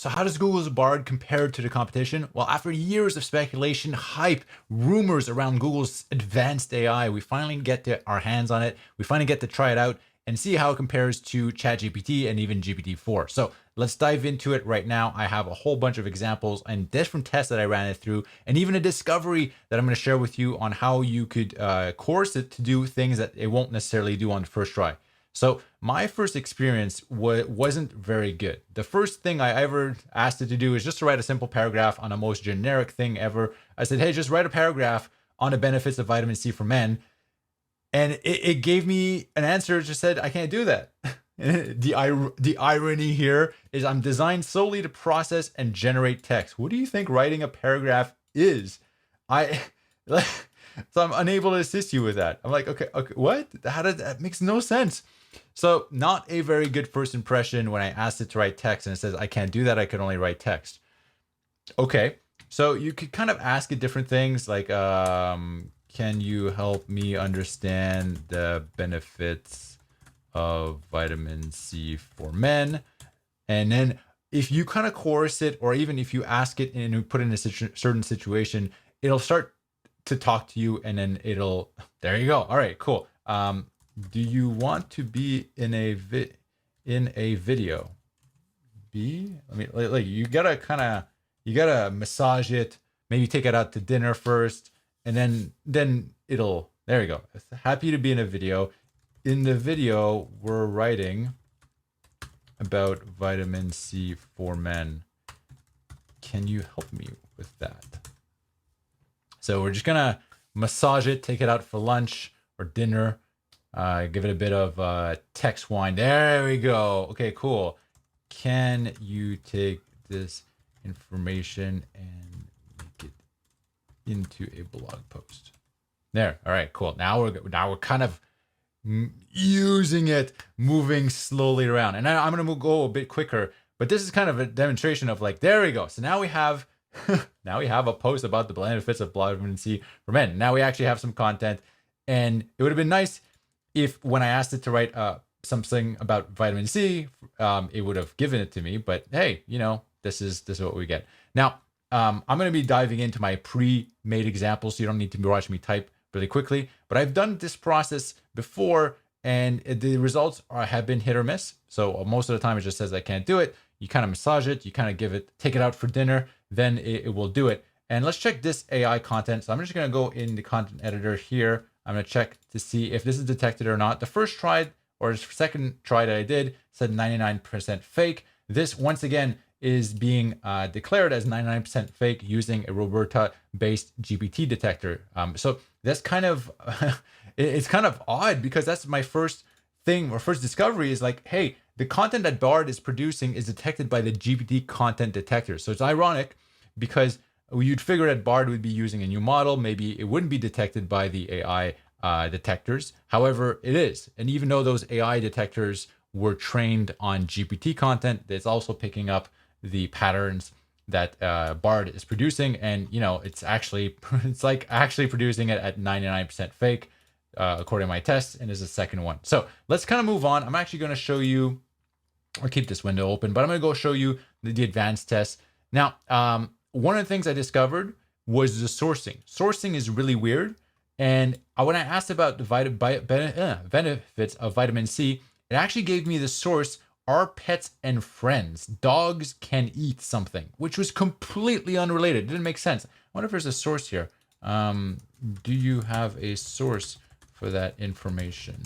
So how does Google's Bard compare to the competition? Well, after years of speculation, hype, rumors around Google's advanced AI, we finally get our hands on it. We finally get to try it out and see how it compares to ChatGPT and even GPT-4. So let's dive into it right now. I have a whole bunch of examples and different tests that I ran it through, and even a discovery that I'm going to share with you on how you could course it to do things that it won't necessarily do on the first try. So my first experience wasn't very good. The first thing I ever asked it to do is just to write a simple paragraph on the most generic thing ever. I said, hey, just write a paragraph on the benefits of vitamin C for men. And it gave me an answer. It just said, I can't do that. The irony here is I'm designed solely to process and generate text. What do you think writing a paragraph is? I so I'm unable to assist you with that. I'm like, okay, what? How did that makes no sense? So not a very good first impression when I asked it to write text and it says, I can't do that. I can only write text. Okay. So you could kind of ask it different things like, can you help me understand the benefits of vitamin C for men? And then if you kind of coerce it, or even if you ask it and you put it in a certain situation, it'll start to talk to you, and then there you go. All right, cool. Do you want to be in a video? You gotta massage it, maybe take it out to dinner first, and then there you go. Happy to be in a video. In the video, we're writing about vitamin C for men. Can you help me with that? So we're just gonna massage it, take it out for lunch or dinner, give it a bit of text wine. There we go. Okay, cool. Can you take this information and make it into a blog post? There. All right, cool. Now we're kind of using it, moving slowly around. And I'm going to go a bit quicker, but this is kind of a demonstration of like, there we go. So now we have a post about the benefits of vitamin C for men. Now we actually have some content, and it would have been nice if when I asked it to write something about vitamin C, it would have given it to me. But hey, this is what we get. Now, I'm going to be diving into my pre-made examples, so you don't need to be watching me type really quickly. But I've done this process before, and the results have been hit or miss. So most of the time, it just says I can't do it. You kind of massage it, you kind of take it out for dinner, then it will do it. And let's check this AI content. So I'm just going to go in the content editor here. I'm going to check to see if this is detected or not. The first try or the second try that I did said 99% fake. This, once again, is being declared as 99% fake using a Roberta-based GPT detector. So that's kind of, it's kind of odd, because that's my first thing or first discovery is like, hey, the content that Bard is producing is detected by the GPT content detector. So it's ironic, because you'd figure that Bard would be using a new model. Maybe it wouldn't be detected by the AI detectors. However, it is. And even though those AI detectors were trained on GPT content, it's also picking up the patterns that Bard is producing. And, it's like actually producing it at 99% fake, according to my tests, and is the second one. So let's kind of move on. I'm actually going to show you, or keep this window open, but I'm going to go show you the advanced test. Now, one of the things I discovered was the sourcing. Sourcing is really weird. And when I asked about the benefits of vitamin C, it actually gave me the source, our pets and friends. Dogs can eat something, which was completely unrelated. It didn't make sense. I wonder if there's a source here. Do you have a source for that information?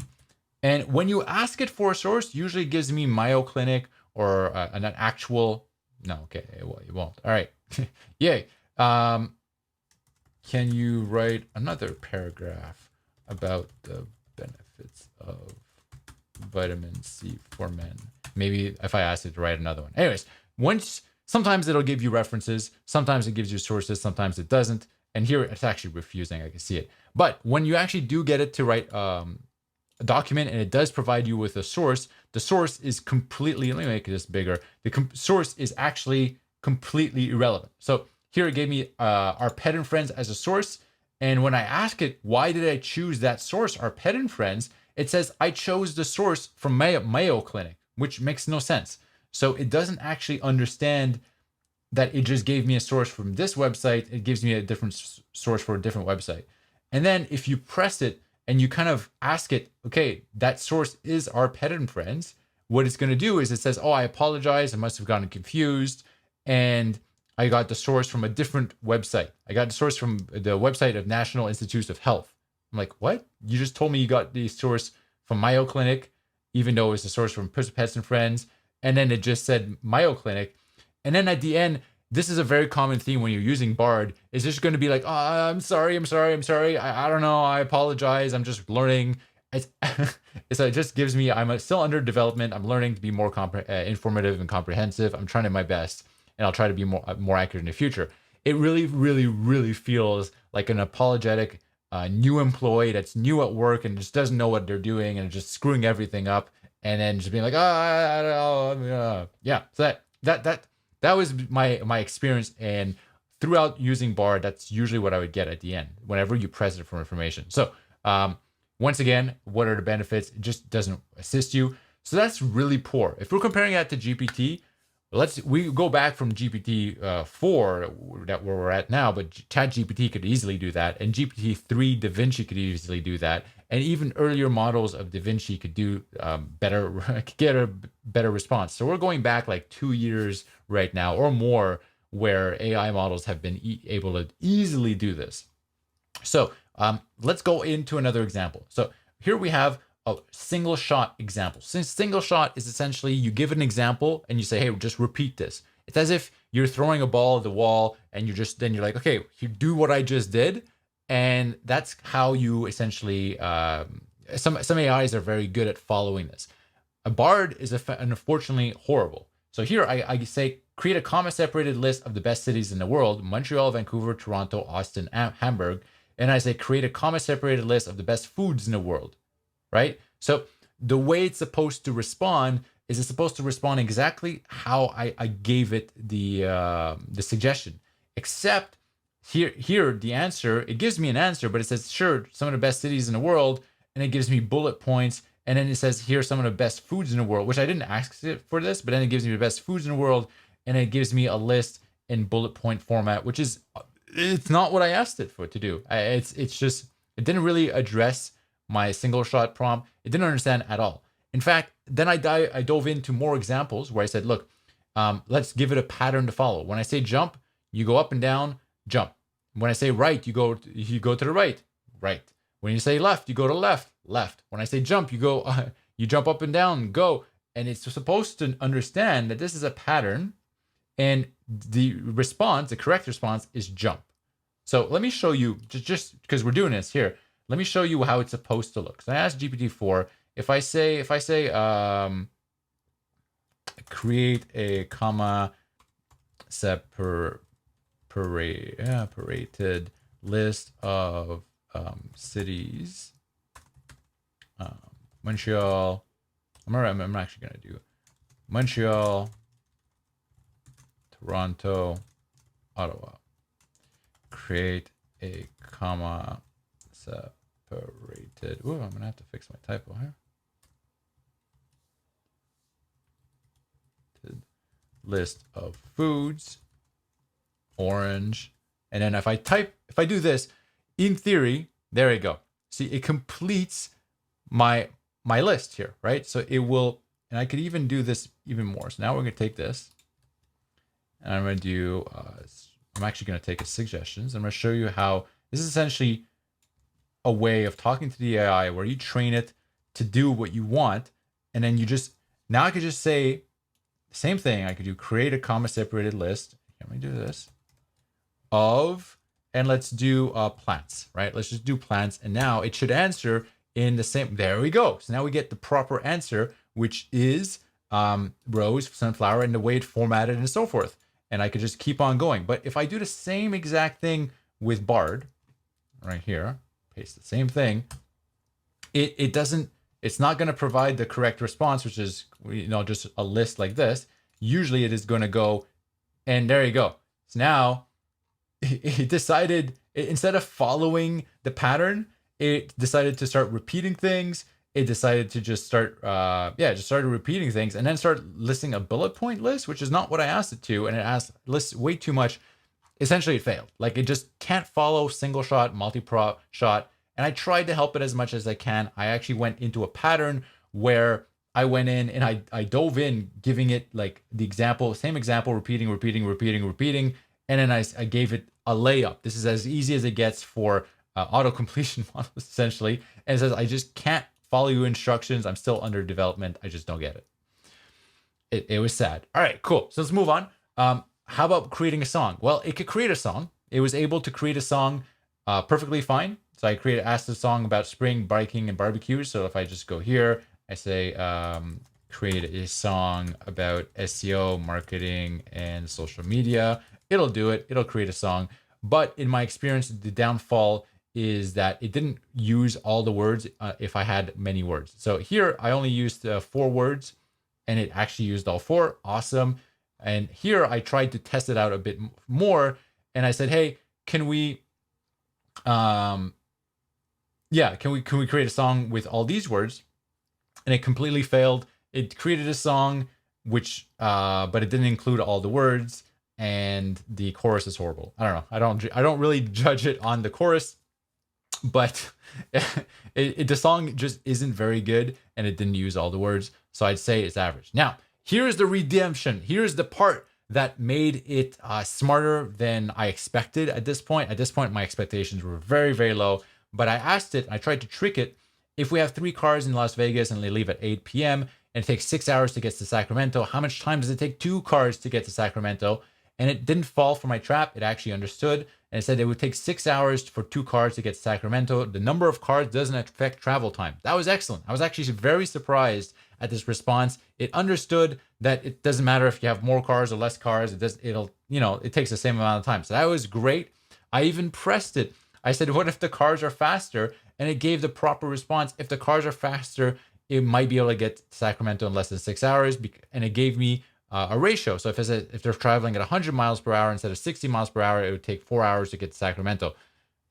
And when you ask it for a source, usually it gives me Mayo Clinic or an actual. No, okay, it won't. All right, yay. Can you write another paragraph about the benefits of vitamin C for men? Maybe if I ask it to write another one. Anyways, sometimes it'll give you references, sometimes it gives you sources, sometimes it doesn't. And here it's actually refusing. I can see it. But when you actually do get it to write a document and it does provide you with a source, the source is completely, let me make this bigger. The source is actually completely irrelevant. So here it gave me our pet and friends as a source. And when I ask it, why did I choose that source, our pet and friends? It says I chose the source from Mayo Clinic, which makes no sense. So it doesn't actually understand that it just gave me a source from this website. It gives me a different source for a different website. And then if you press it and you kind of ask it, okay, that source is our Pet and Friends, what it's going to do is it says, oh, I apologize. I must have gotten confused. And I got the source from a different website. I got the source from the website of National Institutes of Health. I'm like, what? You just told me you got the source from Mayo Clinic, even though it's a source from Pets and Friends. And then it just said Mayo Clinic. And then at the end, this is a very common theme when you're using Bard, is just going to be like, oh, I'm sorry. I don't know. I apologize. I'm just learning. So it just gives me, I'm still under development. I'm learning to be more informative and comprehensive. I'm trying to my best, and I'll try to be more accurate in the future. It really, really, really feels like an apologetic new employee that's new at work and just doesn't know what they're doing and just screwing everything up, and then just being like, yeah. So that was my experience, and throughout using Bard, that's usually what I would get at the end whenever you press it for information. So once again, what are the benefits? It just doesn't assist you. So that's really poor. If we're comparing that to GPT, we go back from GPT 4 that where we're at now, but ChatGPT could easily do that, and GPT 3 DaVinci could easily do that, and even earlier models of DaVinci could do get a better response. So we're going back like 2 years right now or more, where AI models have been able to easily do this. So let's go into another example. So here we have a single shot example. Since single shot is essentially you give an example and you say, hey, just repeat this. It's as if you're throwing a ball at the wall and you're like, okay, you do what I just did. And that's how you essentially, some AIs are very good at following this. A Bard is unfortunately horrible. So here I say, create a comma-separated list of the best cities in the world: Montreal, Vancouver, Toronto, Austin, Hamburg. And I say, create a comma-separated list of the best foods in the world, right? So the way it's supposed to respond is it's supposed to respond exactly how I gave it the suggestion, except here the answer, it gives me an answer, but it says, sure, some of the best cities in the world, and it gives me bullet points. And then it says, here's some of the best foods in the world, which I didn't ask it for this, but then it gives me the best foods in the world, and it gives me a list in bullet point format, which is, it's not what I asked it for to do. It's just, it didn't really address my single shot prompt. It didn't understand at all. In fact, then I dove into more examples where I said, look, let's give it a pattern to follow. When I say jump, you go up and down, jump. When I say right, you go to the right, right. When you say left, you go to left, left. When I say jump, you jump up and down, go. And it's supposed to understand that this is a pattern, and the correct response is jump. So let me show you, just because we're doing this here, let me show you how it's supposed to look. So I asked GPT-4, if I say create a comma separated list of cities, Montreal. I'm actually gonna do Montreal, Toronto, Ottawa. Create a comma separated. Ooh, I'm gonna have to fix my typo here. List of foods, orange, and then if I do this, in theory, there you go. See, it completes my list here, right? So it will, and I could even do this even more. So now we're gonna take this, and I'm gonna do. I'm actually gonna take its suggestions. I'm gonna show you how this is essentially a way of talking to the AI where you train it to do what you want, and then now I could just say the same thing. I could do create a comma separated list. Let me do this of, and let's do plants, right? Let's just do plants, and now it should answer in the same. There we go. So now we get the proper answer, which is rose, sunflower, and the way it formatted and so forth. And I could just keep on going. But if I do the same exact thing with Bard, right here, paste the same thing, it's not going to provide the correct response, which is, just a list like this. Usually it is going to go, and there you go. So now it decided, instead of following the pattern, it decided to start repeating things. it decided to just start, just started repeating things and then start listing a bullet point list, which is not what I asked it to. And it lists way too much. Essentially, it failed. Like it just can't follow single shot, multi-prop shot. And I tried to help it as much as I can. I actually went into a pattern where I went in and I dove in, giving it like the example, same example, repeating. And then I gave it a layup. This is as easy as it gets for auto completion models, essentially. And it says, I just can't follow your instructions. I'm still under development. I just don't get it. It was sad. All right, cool. So let's move on. How about creating a song? Well, it could create a song. It was able to create a song perfectly fine. So I asked a song about spring, biking, and barbecues. So if I just go here, I say, create a song about SEO, marketing, and social media. It'll do it. It'll create a song. But in my experience, the downfall is that it didn't use all the words if I had many words. So here I only used 4 words and it actually used all 4. Awesome. And here I tried to test it out a bit more. And I said, hey, can we can we create a song with all these words? And it completely failed. It created a song but it didn't include all the words, and the chorus is horrible. I don't know. I don't really judge it on the chorus, but the song just isn't very good, and it didn't use all the words. So I'd say it's average. Now, here's the redemption. Here's the part that made it smarter than I expected at this point. At this point, my expectations were very, very low. But I asked it, I tried to trick it. If we have 3 cars in Las Vegas and they leave at 8 p.m. and it takes 6 hours to get to Sacramento, how much time does it take 2 cars to get to Sacramento? And it didn't fall for my trap. It actually understood. And it said it would take 6 hours for 2 cars to get to Sacramento. The number of cars doesn't affect travel time. That was excellent. I was actually very surprised at this response. It understood that it doesn't matter if you have more cars or less cars. It takes the same amount of time. So that was great. I even pressed it. I said, what if the cars are faster? And it gave the proper response. If the cars are faster, it might be able to get to Sacramento in less than 6 hours. And it gave me a ratio. So if they're traveling at 100 miles per hour instead of 60 miles per hour, it would take 4 hours to get to Sacramento.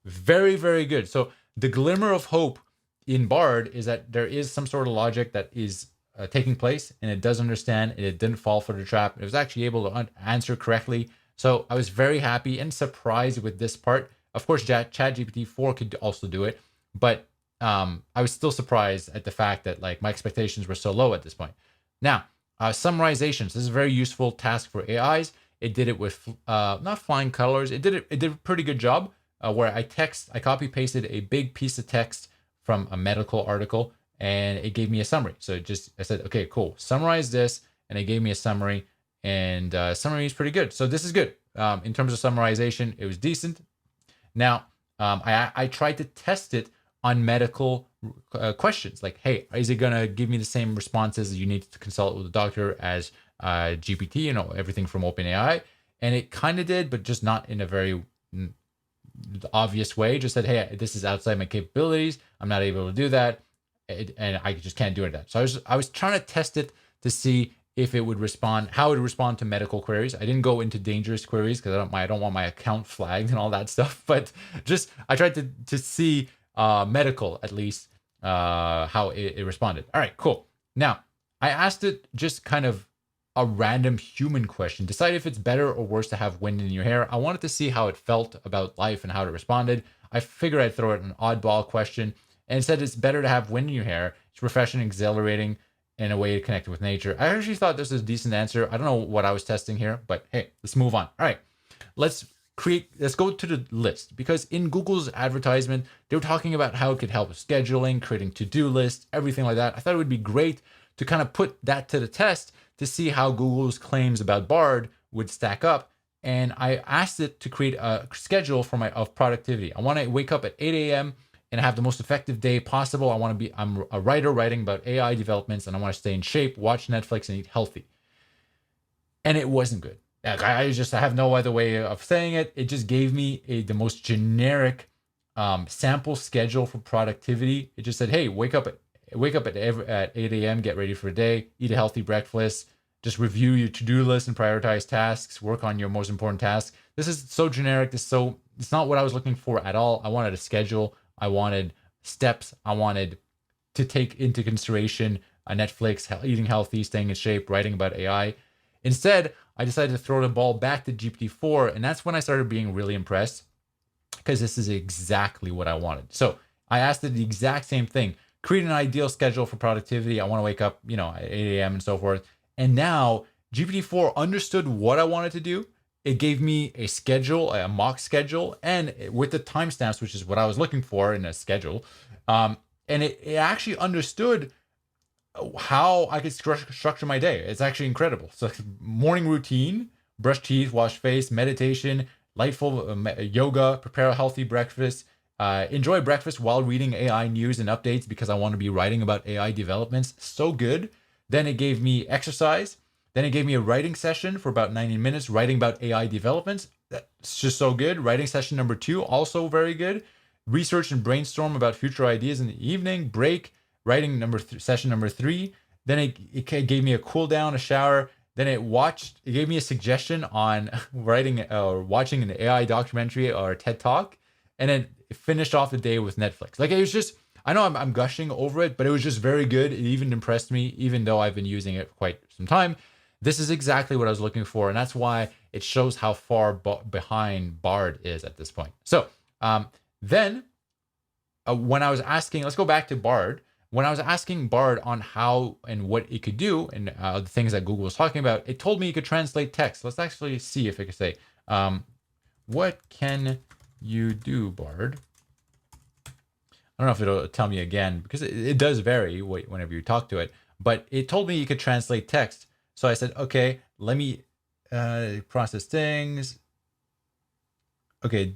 Very, very good. So the glimmer of hope in Bard is that there is some sort of logic that is taking place, and it does understand, and it didn't fall for the trap. It was actually able to answer correctly. So I was very happy and surprised with this part. Of course, ChatGPT 4 could also do it, but I was still surprised at the fact that like my expectations were so low at this point. Now, summarizations. This is a very useful task for AIs. It did it with not flying colors. It did a pretty good job where I copy pasted a big piece of text from a medical article, and it gave me a summary. So I said, okay, cool, summarize this, and it gave me a summary, and summary is pretty good. So this is good. In terms of summarization, it was decent. Now, I tried to test it on medical questions. Like, hey, is it going to give me the same responses you need to consult with a doctor as GPT, everything from OpenAI? And it kind of did, but just not in a very obvious way. Just said, hey, this is outside my capabilities. I'm not able to do that. And I just can't do it. So I was trying to test it to see if it would respond, how it would respond to medical queries. I didn't go into dangerous queries because I don't want my account flagged and all that stuff. But just I tried to see medical at least how it responded. All right, cool. Now I asked it just kind of a random human question. Decide if it's better or worse to have wind in your hair. I wanted to see how it felt about life and how it responded. I figured I'd throw it an oddball question, and it said it's better to have wind in your hair. It's refreshing, exhilarating, and a way to connect with nature. I actually thought this was a decent answer. I don't know what I was testing here, but hey, let's move on. All right, let's go to the list, because in Google's advertisement, they were talking about how it could help with scheduling, creating to-do lists, everything like that. I thought it would be great to kind of put that to the test to see how Google's claims about Bard would stack up. And I asked it to create a schedule of productivity. I want to wake up at 8 a.m. and have the most effective day possible. I'm a writer writing about AI developments, and I want to stay in shape, watch Netflix, and eat healthy. And it wasn't good. I have no other way of saying it. It just gave me the most generic sample schedule for productivity. It just said, hey, wake up at 8 a.m., get ready for the day, eat a healthy breakfast, just review your to-do list and prioritize tasks, work on your most important tasks. This is so generic. It's not what I was looking for at all. I wanted a schedule. I wanted steps. I wanted to take into consideration Netflix, eating healthy, staying in shape, writing about AI. Instead, I decided to throw the ball back to GPT-4, and that's when I started being really impressed because this is exactly what I wanted. So I asked it the exact same thing. Create an ideal schedule for productivity. I want to wake up, at 8 a.m. and so forth. And now GPT-4 understood what I wanted to do. It gave me a schedule, a mock schedule, and with the timestamps, which is what I was looking for in a schedule. And it actually understood how I could structure my day. It's actually incredible. So morning routine, brush teeth, wash face, meditation, lightful yoga, prepare a healthy breakfast, enjoy breakfast while reading AI news and updates because I want to be writing about AI developments. So good. Then it gave me exercise. Then it gave me a writing session for about 90 minutes, writing about AI developments. That's just so good. Writing session number 2, also very good. Research and brainstorm about future ideas in the evening. Break. Writing session number 3. Then it gave me a cool down, a shower. Then it gave me a suggestion on writing or watching an AI documentary or a TED Talk. And then it finished off the day with Netflix. Like, it was just, I know I'm gushing over it, but it was just very good. It even impressed me, even though I've been using it for quite some time. This is exactly what I was looking for. And that's why it shows how far behind Bard is at this point. So then when I was asking, let's go back to Bard. When I was asking Bard on how and what it could do and the things that Google was talking about, it told me it could translate text. Let's actually see if it could say, what can you do, Bard? I don't know if it'll tell me again because it does vary whenever you talk to it, but it told me you could translate text. So I said, okay, let me process things. Okay,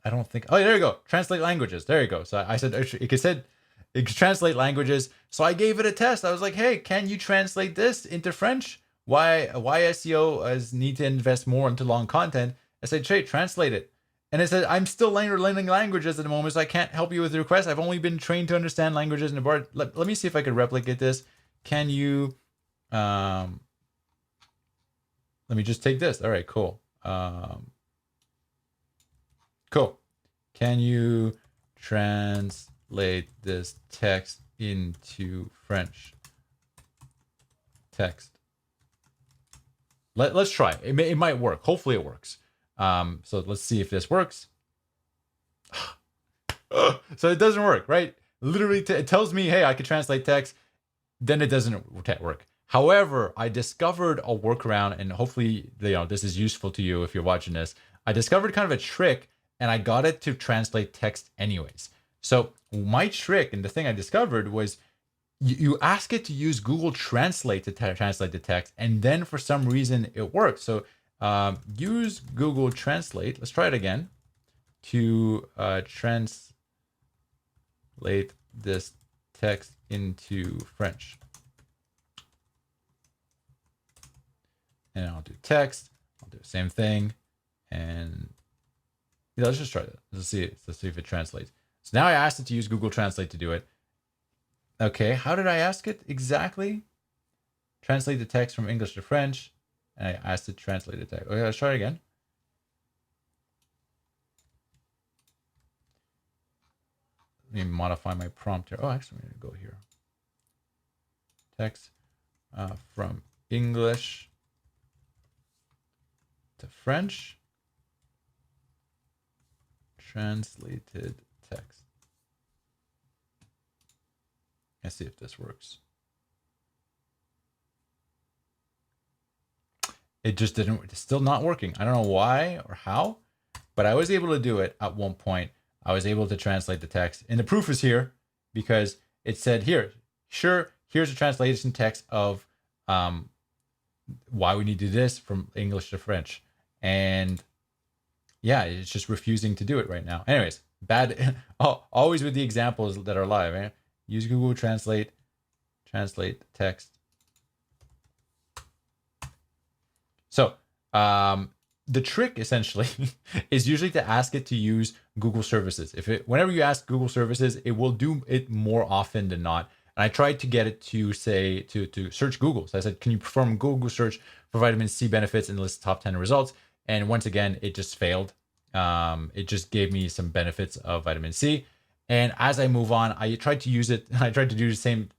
I don't think, oh, there you go. Translate languages. There you go. So I said, it could translate languages. So I gave it a test. I was like, hey, can you translate this into French? Why SEO need to invest more into long content? I said, translate it. And it said, I'm still learning languages at the moment, so I can't help you with the request. I've only been trained to understand languages in the Bard. Let me see if I could replicate this. Can you, let me just take this. All right, cool. Cool. Can you translate this text into French text? Let's try. It might work. Hopefully it works. So let's see if this works. So it doesn't work, right? Literally, it tells me, hey, I could translate text. Then it doesn't work. However, I discovered a workaround, and hopefully, this is useful to you if you're watching this. I discovered kind of a trick, and I got it to translate text anyways. So my trick and the thing I discovered was you ask it to use Google Translate to translate the text, and then for some reason it works. So use Google Translate. Let's try it again to translate this text into French. And I'll do text. I'll do the same thing. And let's just try that. Let's see if it translates. So now I asked it to use Google Translate to do it. Okay, how did I ask it exactly? Translate the text from English to French. And I asked it to translate the text. Okay, let's try it again. Let me modify my prompt here. Oh, actually, I'm going to go here. Text from English to French. Translated text. Let's see if this works. It just didn't. It's still not working. I don't know why or how, but I was able to do it at one point. I was able to translate the text, and the proof is here because it said here, here's a translation text of why we need to do this from English to French. And yeah, it's just refusing to do it right now. Anyways, bad. Always with the examples that are live. Eh? Use Google Translate text. So the trick essentially is usually to ask it to use Google services. Whenever you ask Google services, it will do it more often than not. And I tried to get it to say to search Google. So I said, can you perform a Google search for vitamin C benefits and list top 10 results? And once again, it just failed. It just gave me some benefits of vitamin C. And as I move on, I tried to use it. I tried to do the same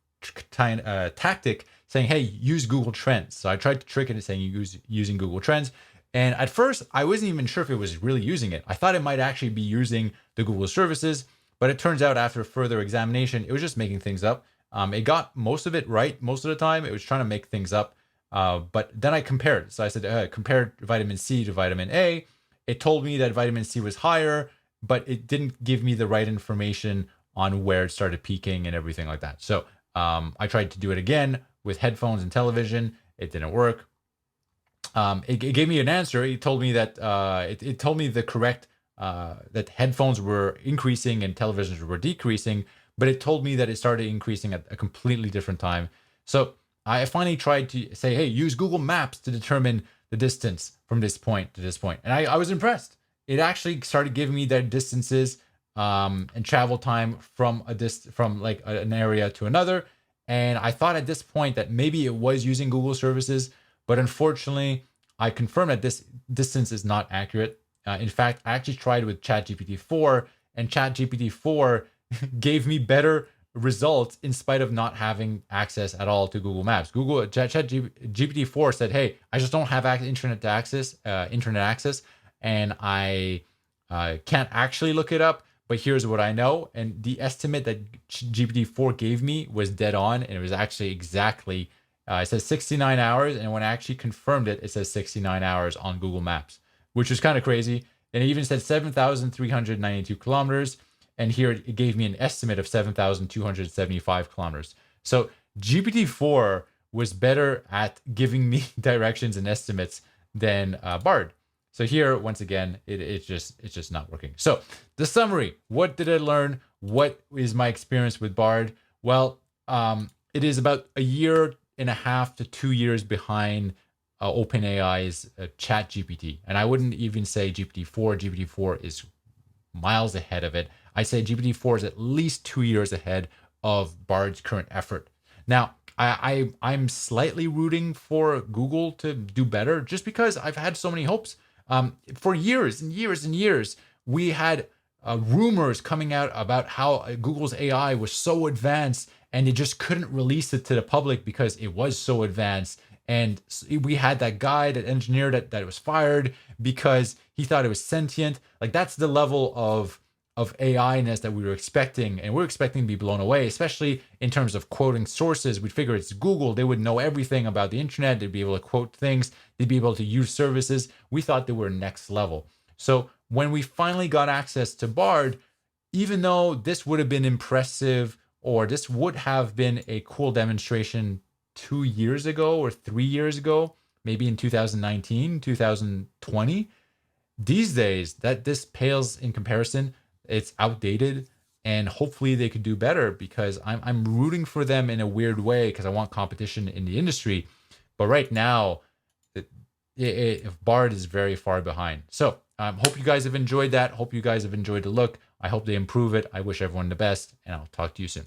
tactic, saying, "Hey, use Google Trends." So I tried to trick it and saying using Google Trends. And at first, I wasn't even sure if it was really using it. I thought it might actually be using the Google services, but it turns out after further examination, it was just making things up. It got most of it right most of the time. It was trying to make things up. But then I compared. So I said, compared vitamin C to vitamin A. It told me that vitamin C was higher, but it didn't give me the right information on where it started peaking and everything like that. So I tried to do it again with headphones and television. It didn't work. It gave me an answer. It told me that it told me the correct that headphones were increasing and televisions were decreasing, but it told me that it started increasing at a completely different time. So I finally tried to say, hey, use Google Maps to determine the distance from this point to this point. And I was impressed. It actually started giving me the distances and travel time from from like an area to another. And I thought at this point that maybe it was using Google services, but unfortunately, I confirmed that this distance is not accurate. In fact, I actually tried with ChatGPT 4, and ChatGPT 4 gave me better results in spite of not having access at all to Google Maps. ChatGPT 4 said, "Hey, I just don't have internet access, and I can't actually look it up. But here's what I know." And the estimate that GPT 4 gave me was dead on, and it was actually exactly. It says 69 hours, and when I actually confirmed it, it says 69 hours on Google Maps, which is kind of crazy. And it even said 7,392 kilometers. And here it gave me an estimate of 7,275 kilometers. So GPT-4 was better at giving me directions and estimates than Bard. So here, once again, it's just not working. So the summary: what did I learn? What is my experience with Bard? Well, it is about a year and a half to 2 years behind OpenAI's ChatGPT, and I wouldn't even say GPT-4. GPT-4 is miles ahead of it. I say GPT-4 is at least 2 years ahead of Bard's current effort. Now, I'm slightly rooting for Google to do better, just because I've had so many hopes. For years and years and years, we had rumors coming out about how Google's AI was so advanced, and they just couldn't release it to the public because it was so advanced. And we had that guy, that engineer that was fired because he thought it was sentient. Like, that's the level of AI-ness that we were expecting, and we're expecting to be blown away, especially in terms of quoting sources. We'd figure it's Google. They would know everything about the internet. They'd be able to quote things. They'd be able to use services. We thought they were next level. So when we finally got access to Bard, even though this would have been impressive, or this would have been a cool demonstration 2 years ago or 3 years ago, maybe in 2019, 2020, these days that this pales in comparison. It's outdated, and hopefully they could do better, because I'm rooting for them in a weird way, because I want competition in the industry. But right now, Bard is very far behind. So hope you guys have enjoyed that. Hope you guys have enjoyed the look. I hope they improve it. I wish everyone the best, and I'll talk to you soon.